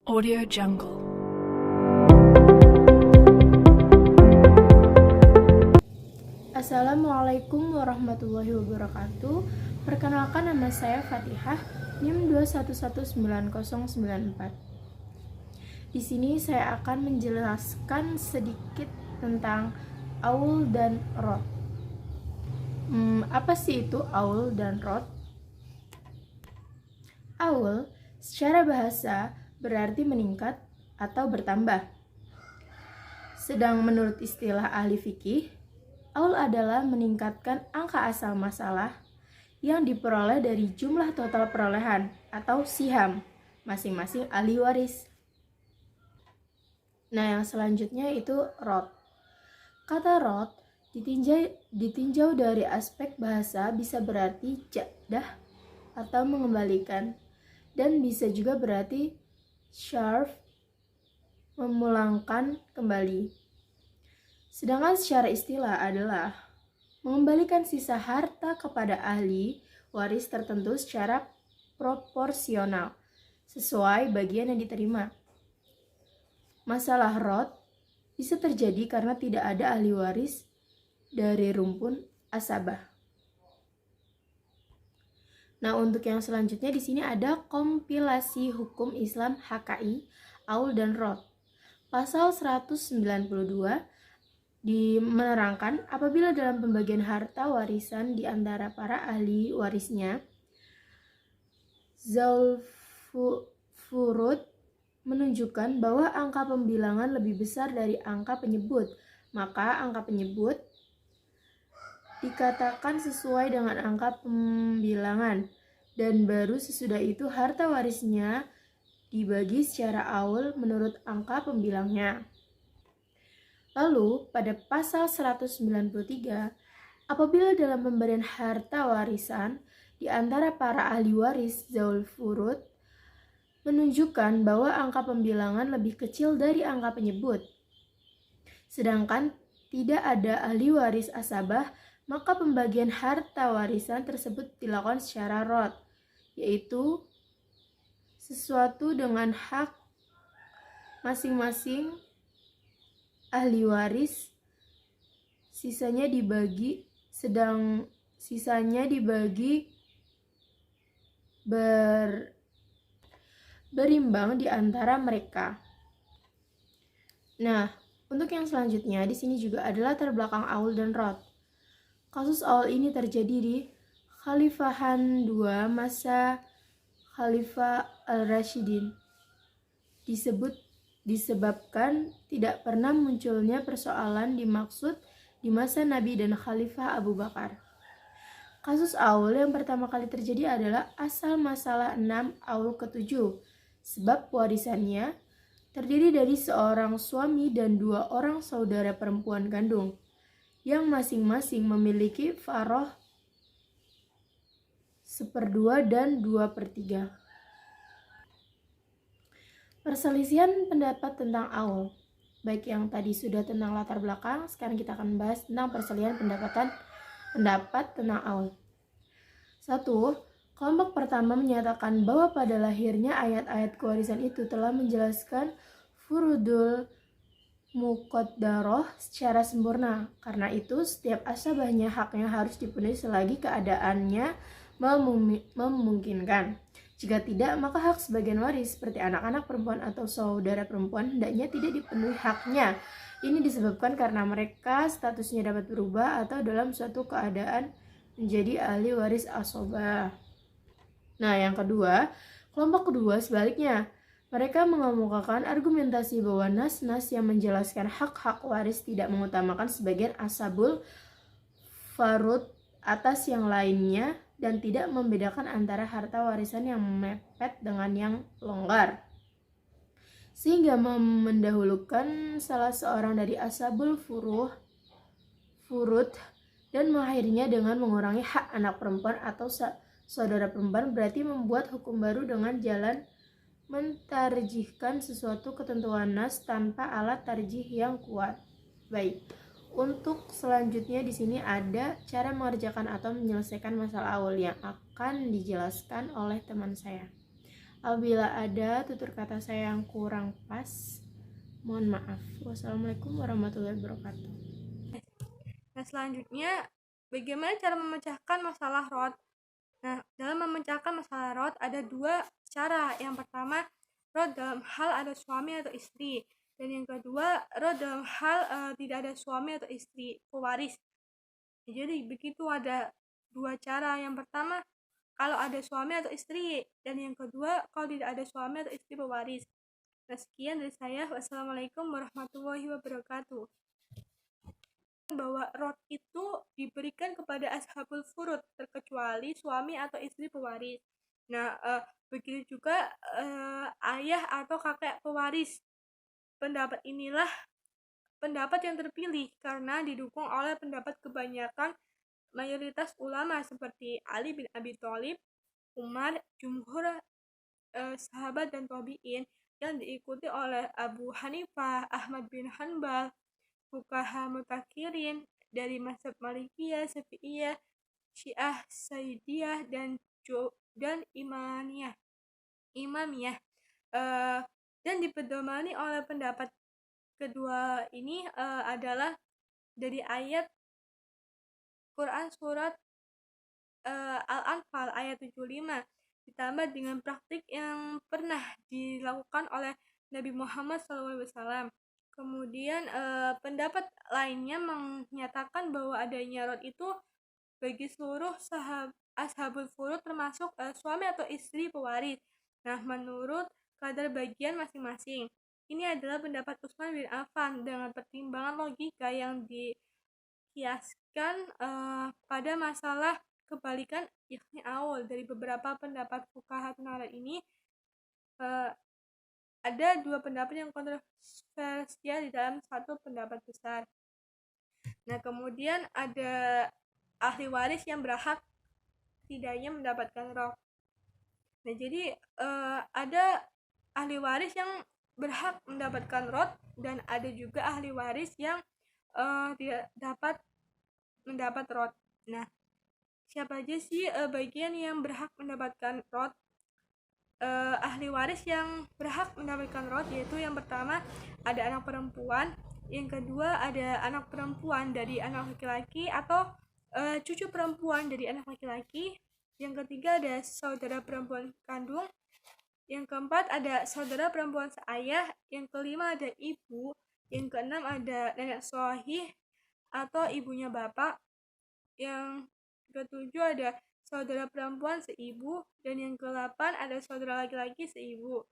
Audio Jungle. Assalamualaikum warahmatullahi wabarakatuh. Perkenalkan, nama saya Fatihah, NIM 2119094. Di sini saya akan menjelaskan sedikit tentang aul dan rod. Apa sih itu aul dan rod? Aul secara bahasa berarti meningkat atau bertambah. Sedang menurut istilah ahli fikih, aul adalah meningkatkan angka asal masalah yang diperoleh dari jumlah total perolehan atau siham masing-masing ahli waris. Nah, yang selanjutnya itu rod. Kata rod ditinjau dari aspek bahasa bisa berarti jadah atau mengembalikan, dan bisa juga berarti syarf, memulangkan kembali. Sedangkan secara istilah adalah mengembalikan sisa harta kepada ahli waris tertentu secara proporsional sesuai bagian yang diterima. Masalah rod bisa terjadi karena tidak ada ahli waris dari rumpun asabah. Nah, untuk yang selanjutnya di sini ada kompilasi hukum Islam HKI, aul dan rod. Pasal 192 menerangkan apabila dalam pembagian harta warisan di antara para ahli warisnya, zaul furud menunjukkan bahwa angka pembilangan lebih besar dari angka penyebut, maka angka penyebut dikatakan sesuai dengan angka pembilangan, dan baru sesudah itu harta warisnya dibagi secara aul menurut angka pembilangnya. Lalu pada pasal 193, apabila dalam pemberian harta warisan di antara para ahli waris zaul furud menunjukkan bahwa angka pembilangan lebih kecil dari angka penyebut, sedangkan tidak ada ahli waris asabah, maka pembagian harta warisan tersebut dilakukan secara rod, yaitu sesuatu dengan hak masing-masing ahli waris, sisanya dibagi berimbang di antara mereka. Nah, untuk yang selanjutnya di sini juga ada latar belakang aul dan rod. Kasus aul ini terjadi di Khalifahan II masa Khalifah Al-Rashidin. Disebabkan tidak pernah munculnya persoalan dimaksud di masa Nabi dan Khalifah Abu Bakar. Kasus aul yang pertama kali terjadi adalah asal masalah 6 aul ke-7, sebab warisannya terdiri dari seorang suami dan 2 orang saudara perempuan kandung, yang masing-masing memiliki faroh 1/2 dan 2/3. Perselisihan pendapat tentang aul. Baik yang tadi sudah tentang latar belakang, sekarang kita akan bahas tentang perselisihan pendapat tentang aul. 1. Kelompok pertama menyatakan bahwa pada lahirnya ayat-ayat kewarisan itu telah menjelaskan furudul muqaddarah secara sempurna. Karena itu, setiap asabahnya haknya harus dipenuhi selagi keadaannya memungkinkan. Jika tidak, maka hak sebagian waris seperti anak-anak perempuan atau saudara perempuan hendaknya tidak dipenuhi haknya. Ini disebabkan karena mereka statusnya dapat berubah atau dalam suatu keadaan menjadi ahli waris asobah. Nah, yang kedua, kelompok kedua sebaliknya. Mereka mengemukakan argumentasi bahwa nas-nas yang menjelaskan hak-hak waris tidak mengutamakan sebagian asabul farud atas yang lainnya dan tidak membedakan antara harta warisan yang mepet dengan yang longgar, sehingga mendahulukan salah seorang dari asabul furud dan mengakhirinya dengan mengurangi hak anak perempuan atau saudara perempuan, berarti membuat hukum baru dengan jalan mentarjihkan sesuatu ketentuan nas tanpa alat tarjih yang kuat. Baik, untuk selanjutnya di sini ada cara mengerjakan atau menyelesaikan masalah aul yang akan dijelaskan oleh teman saya. Apabila ada tutur kata saya yang kurang pas, mohon maaf. Wassalamualaikum warahmatullahi wabarakatuh. Nah, selanjutnya bagaimana cara memecahkan masalah rot? Nah, dalam memecahkan masalah rot ada dua cara. Yang pertama, rot dalam hal ada suami atau istri, dan yang kedua, rot dalam hal tidak ada suami atau istri pewaris. Jadi begitu, ada dua cara. Yang pertama, kalau ada suami atau istri, dan yang kedua, kalau tidak ada suami atau istri pewaris. Nah, sekian dari saya. Wassalamualaikum warahmatullahi wabarakatuh. Bahwa rot itu diberikan kepada ashabul furud terkecuali suami atau istri pewaris. Nah, begitu juga ayah atau kakek pewaris. Pendapat inilah pendapat yang terpilih karena didukung oleh pendapat kebanyakan mayoritas ulama seperti Ali bin Abi Thalib, Umar, jumhur sahabat dan tabi'in, yang diikuti oleh Abu Hanifah, Ahmad bin Hanbal, fuqaha mutakirin dari mazhab Malikiyah, Syafi'iyah, Syiah, Saidiyah, dan Imamiyah. Dan dipedomani oleh pendapat kedua ini adalah dari ayat Quran surat Al-Anfal ayat 75, ditambah dengan praktik yang pernah dilakukan oleh Nabi Muhammad SAW. Kemudian pendapat lainnya menyatakan bahwa adanya rot itu bagi seluruh ashabul furud termasuk suami atau istri pewaris. Nah, menurut kadar bagian masing-masing. Ini adalah pendapat Utsman bin Affan dengan pertimbangan logika yang dikiaskan pada masalah kebalikan, yakni awal. Dari beberapa pendapat fuqaha penara ini ada dua pendapat yang kontroversial di dalam satu pendapat besar. Nah, kemudian ada ahli waris yang berhak tidaknya mendapatkan roh. Nah, jadi ada ahli waris yang berhak mendapatkan roh, dan ada juga ahli waris yang tidak dapat mendapat roh. Nah, siapa aja sih bagian yang berhak mendapatkan roh? Ahli waris yang berhak mendapatkan roh yaitu yang pertama ada anak perempuan, yang kedua ada anak perempuan dari anak laki-laki atau cucu perempuan dari anak laki-laki, yang ketiga ada saudara perempuan kandung, yang keempat ada saudara perempuan seayah, yang kelima ada ibu, yang keenam ada nenek sohih atau ibunya bapak, yang ketujuh ada saudara perempuan seibu, dan yang ke-8 ada saudara laki-laki seibu.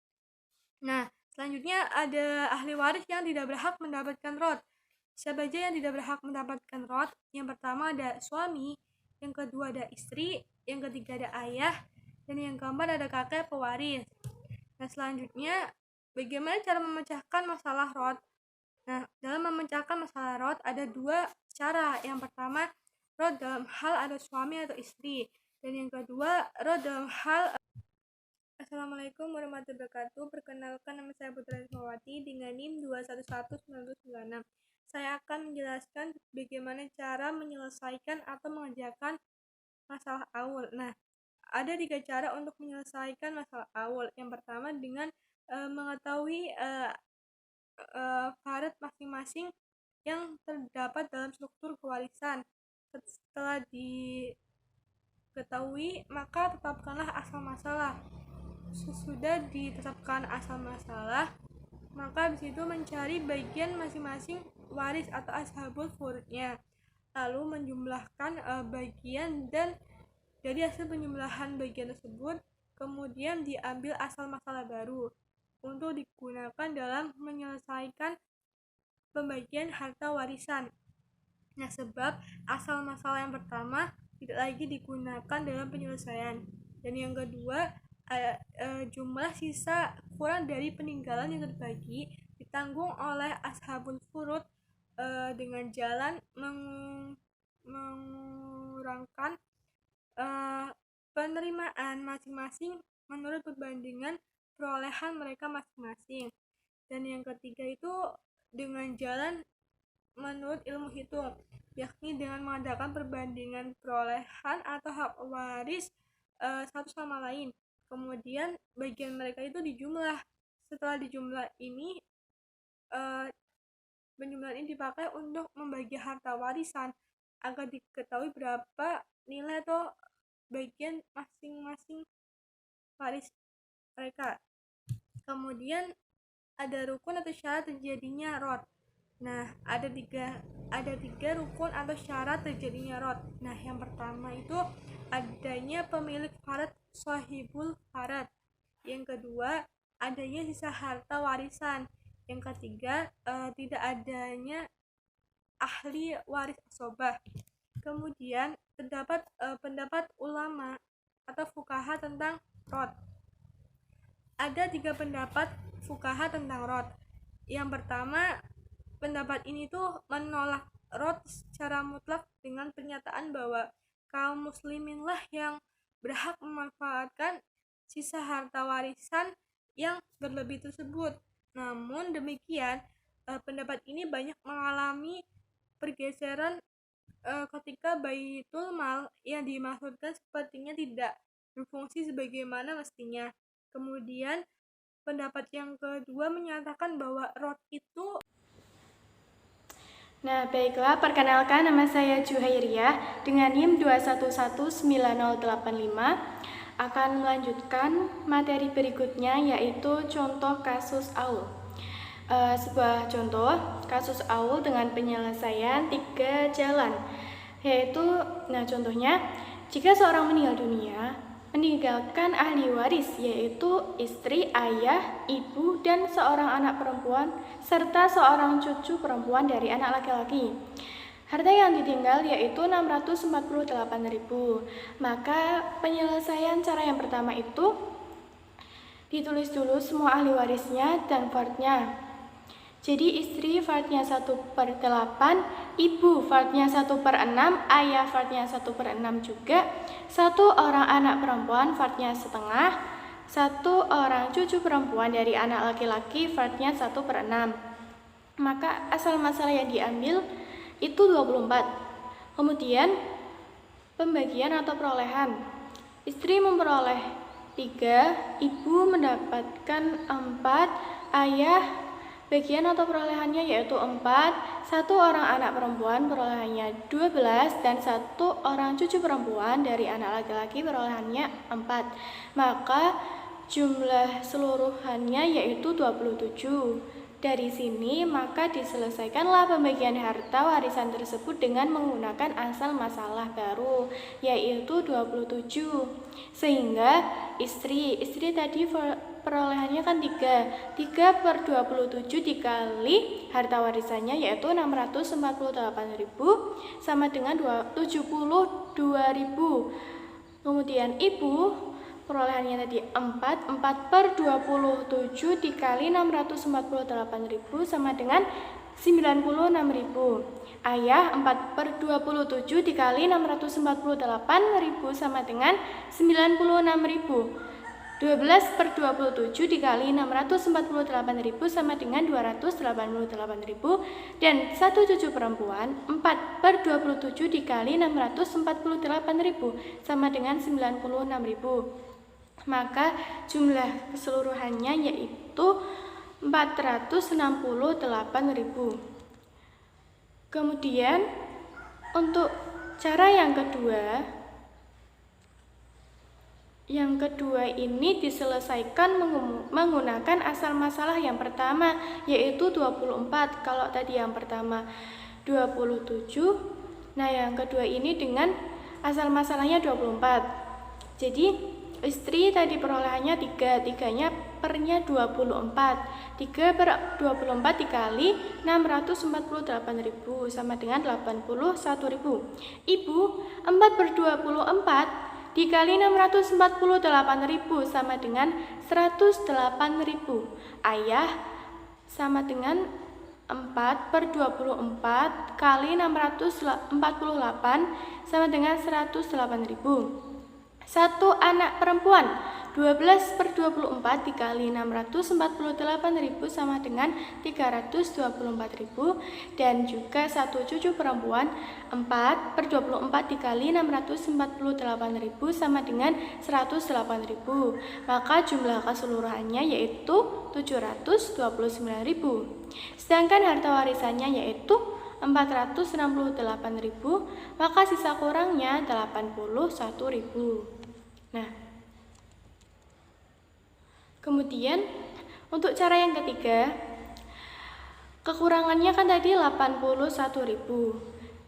Nah, selanjutnya ada ahli waris yang tidak berhak mendapatkan roth. Siapa aja yang tidak berhak mendapatkan roth? Yang pertama ada suami, yang kedua ada istri, yang ketiga ada ayah, dan yang keempat ada kakek pewaris. Nah, selanjutnya bagaimana cara memecahkan masalah roth? Nah, dalam memecahkan masalah roth ada dua cara. Yang pertama, roth dalam hal ada suami atau istri, dan yang kedua, roth dalam hal. Assalamualaikum warahmatullahi wabarakatuh. Perkenalkan, nama saya Putra Ismawati dengan NIM 2119996. Saya akan menjelaskan bagaimana cara menyelesaikan atau mengerjakan masalah awal. Nah, ada 3 cara untuk menyelesaikan masalah awal. Yang pertama dengan mengetahui farat masing-masing yang terdapat dalam struktur kewarisan. Setelah diketahui, maka tetapkanlah asal masalah. Sesudah ditetapkan asal masalah, maka disitu mencari bagian masing-masing waris atau ashabul furudnya, lalu menjumlahkan bagian, dan dari hasil penjumlahan bagian tersebut kemudian diambil asal masalah baru untuk digunakan dalam menyelesaikan pembagian harta warisan. Nah, sebab asal masalah yang pertama tidak lagi digunakan dalam penyelesaian, dan yang kedua jumlah sisa kurang dari peninggalan yang terbagi ditanggung oleh ashabul furud dengan jalan mengurangkan penerimaan masing-masing menurut perbandingan perolehan mereka masing-masing. Dan yang ketiga itu dengan jalan menurut ilmu hitung, yakni dengan mengadakan perbandingan perolehan atau hak waris satu sama lain. Kemudian bagian mereka itu dijumlah. Setelah dijumlah ini, penjumlahan ini dipakai untuk membagi harta warisan agar diketahui berapa nilai atau bagian masing-masing waris mereka. Kemudian ada rukun atau syarat terjadinya rot. Nah, ada tiga rukun atau syarat terjadinya rot. Nah, yang pertama itu adanya pemilik farad sahibul farad. Yang kedua, adanya sisa harta warisan. Yang ketiga, tidak adanya ahli waris asobah. Kemudian terdapat pendapat ulama atau fuqaha tentang rot. Ada 3 pendapat fuqaha tentang rot. Yang pertama, pendapat ini tuh menolak rot secara mutlak dengan pernyataan bahwa kaum musliminlah yang berhak memanfaatkan sisa harta warisan yang berlebih tersebut. Namun demikian, pendapat ini banyak mengalami pergeseran ketika baitul mal yang dimaksudkan sepertinya tidak berfungsi sebagaimana mestinya. Kemudian pendapat yang kedua menyatakan bahwa rot itu. Nah, baiklah, perkenalkan, nama saya Juhairiyah dengan NIM 2119085 akan melanjutkan materi berikutnya, yaitu contoh kasus aul. Sebuah contoh kasus aul dengan penyelesaian 3 jalan, yaitu, contohnya, jika seorang meninggal dunia meninggalkan ahli waris, yaitu istri, ayah, ibu, dan seorang anak perempuan serta seorang cucu perempuan dari anak laki-laki. Harta yang ditinggal yaitu 648.000. Maka penyelesaian cara yang pertama itu ditulis dulu semua ahli warisnya dan fardnya. Jadi istri fardnya 1/8, ibu fardnya 1/6, ayah fardnya 1/6 juga, 1 orang anak perempuan fardnya setengah, 1 orang cucu perempuan dari anak laki-laki fardnya 1/6. Maka asal masalah yang diambil itu 24. Kemudian pembagian atau perolehan. Istri memperoleh 3, ibu mendapatkan 4, ayah bagian atau perolehannya yaitu 4, 1 orang anak perempuan perolehannya 12, dan 1 orang cucu perempuan dari anak laki-laki perolehannya 4. Maka jumlah seluruhannya yaitu 27. Dari sini maka diselesaikanlah pembagian harta warisan tersebut dengan menggunakan asal masalah baru, yaitu 27. Sehingga istri tadi perolehannya kan 3/27 dikali harta warisannya yaitu 648.000 sama dengan 72.000. Kemudian ibu perolehannya tadi 4/27 dikali 648.000 sama dengan 96.000. Ayah 4/27 dikali 648.000 sama dengan 96.000. 12/27 dikali 648.000 sama dengan 288.000, dan 1 cucu perempuan 4/27 dikali 648.000 sama dengan 96.000. Maka jumlah keseluruhannya yaitu 468.000. Kemudian untuk cara yang kedua ini diselesaikan menggunakan asal masalah yang pertama yaitu 24. Kalau tadi yang pertama 27, nah yang kedua ini dengan asal masalahnya 24. Jadi istri tadi perolehannya 3-nya pernya 24. 3/24 dikali 648.000 sama dengan 81.000. Ibu 4/24 dikali 648.000 sama dengan 108.000. Ayah sama dengan 4/24 kali 648 sama dengan 108.000. 1 anak perempuan 12/24 dikali 648.000 sama dengan 324.000. Dan juga satu cucu perempuan 4/24 dikali 648.000 sama dengan 108.000. Maka jumlah keseluruhannya yaitu 729.000. Sedangkan harta warisannya yaitu 468.000, maka sisa kurangnya 81.000. Nah, kemudian untuk cara yang ketiga, kekurangannya kan tadi 81.000.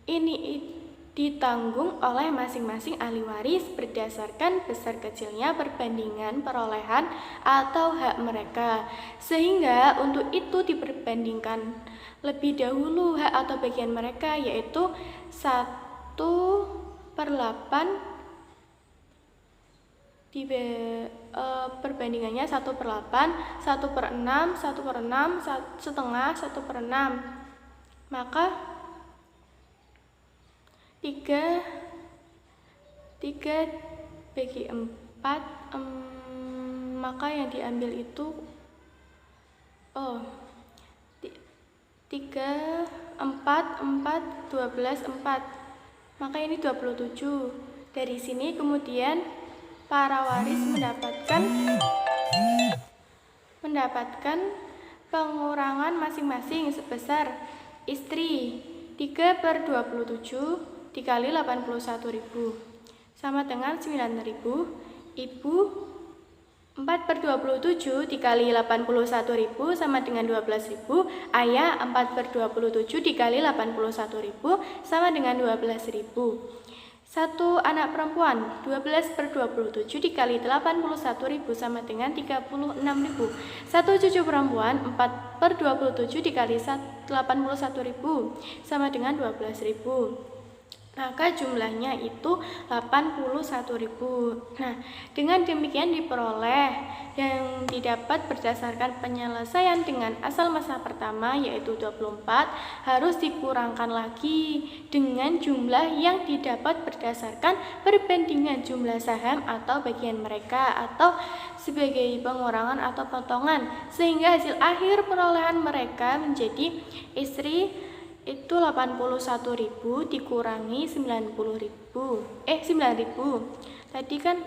Ini ditanggung oleh masing-masing ahli waris berdasarkan besar kecilnya perbandingan perolehan atau hak mereka. Sehingga untuk itu diperbandingkan lebih dahulu hak atau bagian mereka, yaitu 1/8 perbandingannya 1/8, 1/6, 1/6, setengah, 1/6. Maka 3 bagi 4, maka yang diambil itu 3, 4, 12, 4. Maka ini 27. Dari sini kemudian para waris mendapatkan pengurangan masing-masing sebesar istri 3/27 dikali 81.000 sama dengan 9.000, ibu 4/27 dikali 81.000 sama dengan 12.000, ayah 4/27 dikali 81.000 sama dengan 12.000. Satu anak perempuan 12/27 dikali 81.000 sama dengan 36.000. Satu cucu perempuan 4/27 dikali 81.000 sama dengan 12.000. Maka jumlahnya itu 81.000. Nah, dengan demikian diperoleh yang didapat berdasarkan penyelesaian dengan asal masa pertama yaitu 24 harus dikurangkan lagi dengan jumlah yang didapat berdasarkan perbandingan jumlah saham atau bagian mereka atau sebagai pengurangan atau potongan, sehingga hasil akhir perolehan mereka menjadi istri itu 81.000 dikurangi 9.000. Tadi kan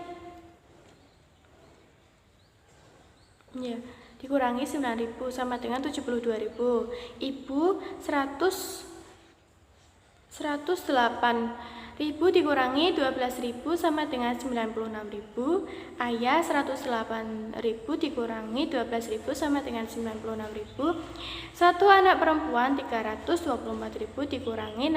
ya, dikurangi 9.000 sama dengan 72.000. Ibu 108.000 dikurangi 12.000 sama dengan 96.000. Ayah 108.000 dikurangi 12.000 sama dengan 96.000. Satu anak perempuan 324.000 dikurangi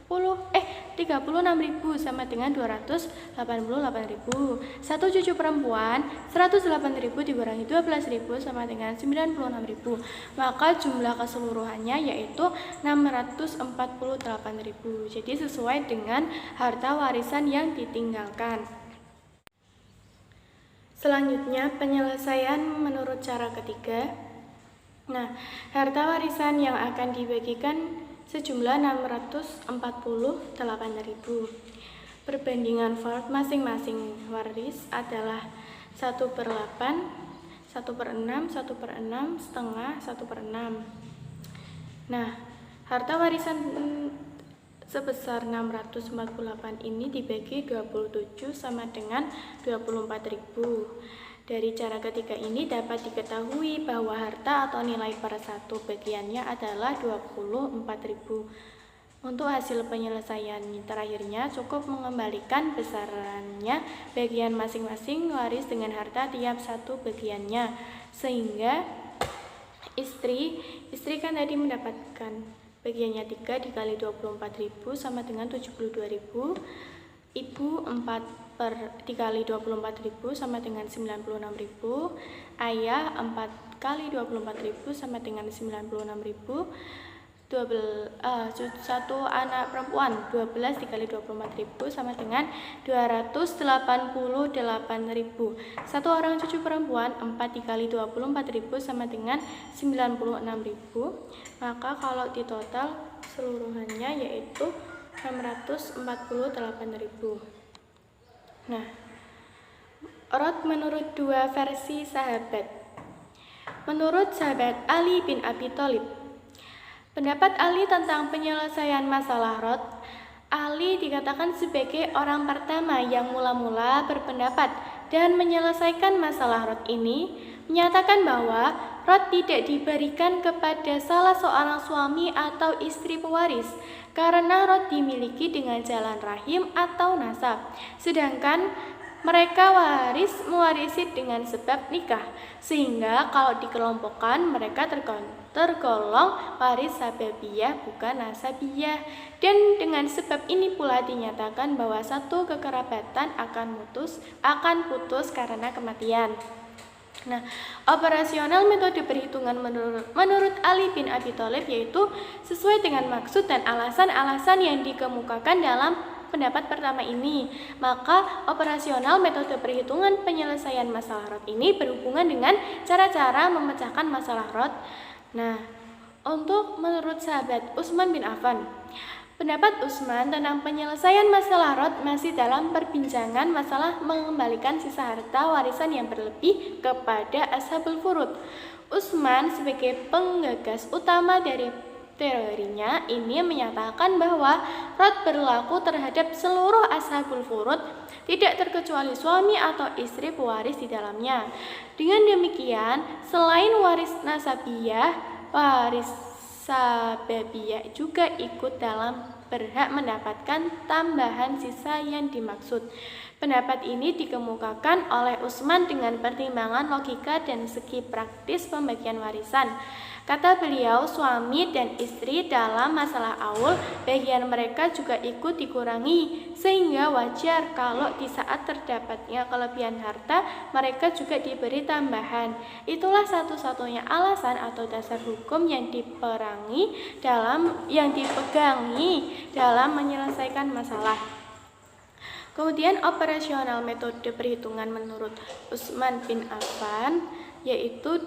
36.000 sama dengan 288.000. Satu cucu perempuan 108.000 dikurangi 12.000 sama dengan 96.000. Maka jumlah keseluruhannya yaitu 648.000. Jadi sesuai dengan harta warisan yang ditinggalkan. Selanjutnya penyelesaian menurut cara ketiga. Nah, harta warisan yang akan dibagikan sejumlah 648.000. Perbandingan Ford masing-masing waris adalah 1/8, 1/6, 1/6, setengah, 1/6. Nah, harta warisan sebesar 648 ini dibagi 27 sama dengan 24.000. Dari cara ketiga ini dapat diketahui bahwa harta atau nilai per satu bagiannya adalah 24.000. Untuk hasil penyelesaian terakhirnya cukup mengembalikan besarannya bagian masing-masing waris dengan harta tiap satu bagiannya, sehingga istri kan tadi mendapatkan bagiannya 3 dikali 24.000 sama dengan 72.000. Ibu 4 dikali 24.000 sama dengan 96.000. Ayah 4 kali 24.000 sama dengan 96.000. Satu anak perempuan 12 dikali 24.000 sama dengan 288.000. Satu orang cucu perempuan 4 dikali 24.000 sama dengan 96.000. Maka kalau di total seluruhannya yaitu 648.000. Nah, Rod menurut dua versi sahabat. Menurut sahabat Ali bin Abi Thalib, pendapat Ali tentang penyelesaian masalah Rod, Ali dikatakan sebagai orang pertama yang mula-mula berpendapat dan menyelesaikan masalah Rod ini, menyatakan bahwa Rod tidak diberikan kepada salah seorang suami atau istri pewaris karena Rod dimiliki dengan jalan rahim atau nasab, sedangkan mereka mewarisi dengan sebab nikah, sehingga kalau dikelompokkan mereka tergolong waris sababiyah bukan nasabiyah. Dan dengan sebab ini pula dinyatakan bahwa satu kekerabatan akan putus karena kematian. Nah, operasional metode perhitungan menurut Ali bin Abi Thalib yaitu sesuai dengan maksud dan alasan-alasan yang dikemukakan dalam pendapat pertama ini. Maka operasional metode perhitungan penyelesaian masalah Rod ini berhubungan dengan cara-cara memecahkan masalah Rod. Nah, untuk menurut sahabat Utsman bin Affan, pendapat Utsman tentang penyelesaian masalah Rod masih dalam perbincangan masalah mengembalikan sisa harta warisan yang berlebih kepada ashabul furud. Utsman sebagai penggagas utama dari teorinya ini menyatakan bahwa Rod berlaku terhadap seluruh ashabul furud, tidak terkecuali suami atau istri pewaris di dalamnya. Dengan demikian, selain waris nasabiyah, waris sababiyah juga ikut dalam berhak mendapatkan tambahan sisa yang dimaksud. Pendapat ini dikemukakan oleh Utsman dengan pertimbangan logika dan segi praktis pembagian warisan. Kata beliau, suami dan istri dalam masalah aul, bagian mereka juga ikut dikurangi, sehingga wajar kalau di saat terdapatnya kelebihan harta, mereka juga diberi tambahan. Itulah satu-satunya alasan atau dasar hukum yang dipegangi dalam menyelesaikan masalah. Kemudian operasional metode perhitungan menurut Utsman bin Affan yaitu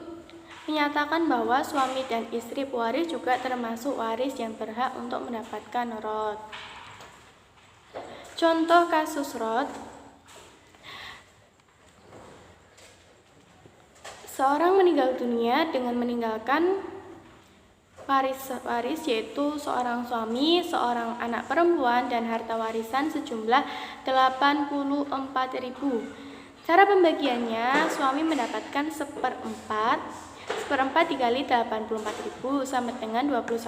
menyatakan bahwa suami dan istri pewaris juga termasuk waris yang berhak untuk mendapatkan Rod. Contoh kasus Rod, seorang meninggal dunia dengan meninggalkan waris yaitu seorang suami, seorang anak perempuan, dan harta warisan sejumlah 84.000. Cara pembagiannya, suami mendapatkan seperempat dikali 84.000 sama dengan 21.000.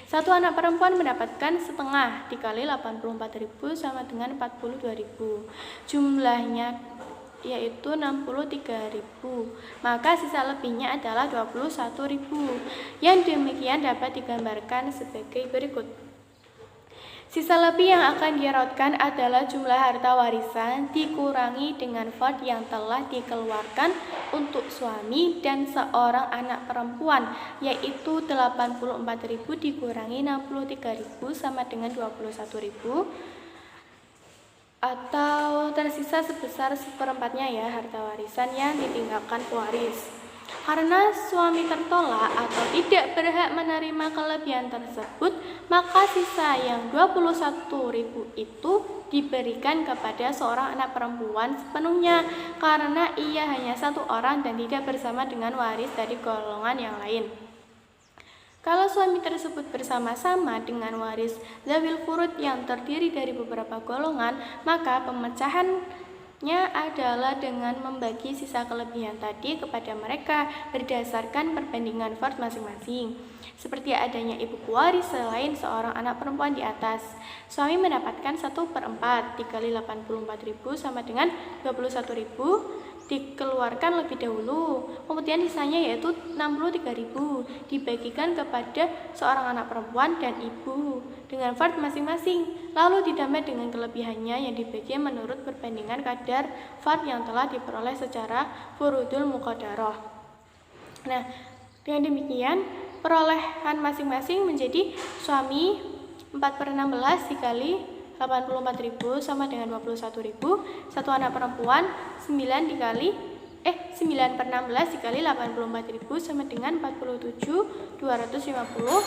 Satu anak perempuan mendapatkan setengah dikali 84.000 sama dengan 42.000. Jumlahnya yaitu 63.000. Maka sisa lebihnya adalah 21.000. Yang demikian dapat digambarkan sebagai berikut. Sisa lebih yang akan dirodkan adalah jumlah harta warisan dikurangi dengan fard yang telah dikeluarkan untuk suami dan seorang anak perempuan, yaitu 84.000 dikurangi 63.000 sama dengan 21.000, atau tersisa sebesar seperempatnya ya harta warisan yang ditinggalkan pewaris. Karena suami tertolak atau tidak berhak menerima kelebihan tersebut, maka sisa yang 21.000 itu diberikan kepada seorang anak perempuan sepenuhnya karena ia hanya satu orang dan tidak bersama dengan waris dari golongan yang lain. Kalau suami tersebut bersama-sama dengan waris zawil furud yang terdiri dari beberapa golongan, maka pemecahannya adalah dengan membagi sisa kelebihan tadi kepada mereka berdasarkan perbandingan fard masing-masing. Seperti adanya ibu pewaris selain seorang anak perempuan di atas. Suami mendapatkan 1/4 dikali 84.000 sama dengan 21.000 dikeluarkan lebih dahulu, kemudian sisanya yaitu 63.000 dibagikan kepada seorang anak perempuan dan ibu dengan fard masing-masing, lalu ditambah dengan kelebihannya yang dibagi menurut perbandingan kadar fard yang telah diperoleh secara furudul muqaddarah. Nah, dengan demikian perolehan masing-masing menjadi suami 4/16 dikali 84.000 sama dengan 21.000, satu anak perempuan 9/16 dikali 84.000 sama dengan 47.250,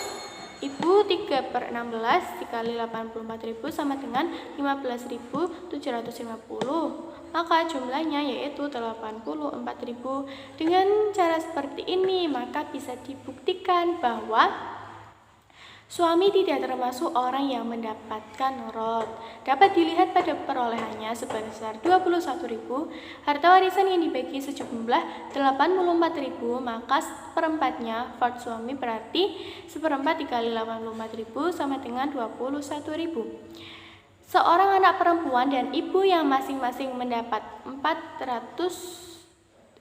ibu 3/16 dikali 84.000 sama dengan 15.750, maka jumlahnya yaitu 84.000. Dengan cara seperti ini, maka bisa dibuktikan bahwa suami tidak termasuk orang yang mendapatkan rod. Dapat dilihat pada perolehannya sebesar 21.000, harta warisan yang dibagi sejumlah 84.000, maka seperempatnya fard suami berarti seperempat dikali 84.000 sama dengan 21.000. Seorang anak perempuan dan ibu yang masing-masing mendapat 47.250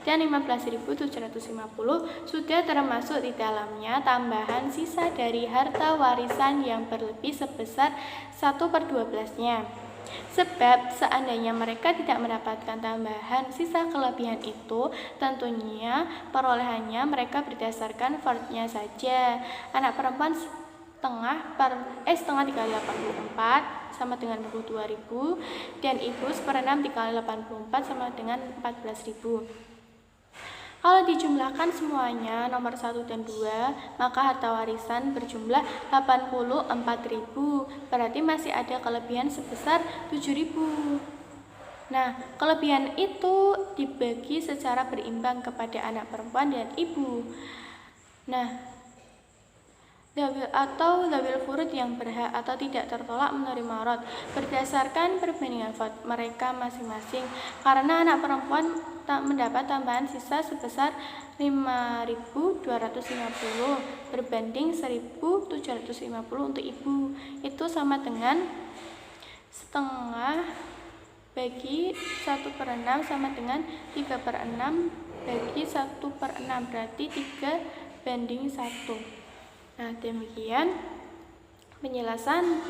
dan 15.750 sudah termasuk di dalamnya tambahan sisa dari harta warisan yang berlebih sebesar 1/12-nya. Sebab seandainya mereka tidak mendapatkan tambahan sisa kelebihan itu, tentunya perolehannya mereka berdasarkan fardnya saja. Anak perempuan setengah dikali 84 sama dengan 22.000, dan ibu seperenam dikali 84 sama dengan 14.000. Kalau dijumlahkan semuanya nomor 1 dan 2, maka harta warisan berjumlah 84.000, berarti masih ada kelebihan sebesar 7.000. Nah, kelebihan itu dibagi secara berimbang kepada anak perempuan dan ibu. Nah, Dawil furud yang berhak atau tidak tertolak menerima rod berdasarkan perbandingan fard mereka masing-masing, karena anak perempuan tak mendapat tambahan sisa sebesar 5.250 berbanding 1.750 untuk ibu, itu sama dengan setengah bagi 1/6 sama dengan 3/6 bagi 1/6, berarti 3/1. Nah, demikian penjelasan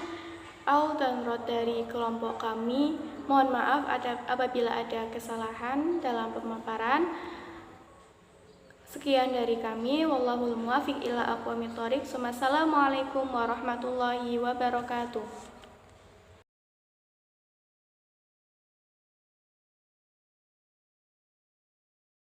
aul dan rod dari kelompok kami. Mohon maaf apabila ada kesalahan dalam pemaparan. Sekian dari kami. Wallahul muwaffiq ila aqwamit thoriq. Wassalamualaikum warahmatullahi wabarakatuh.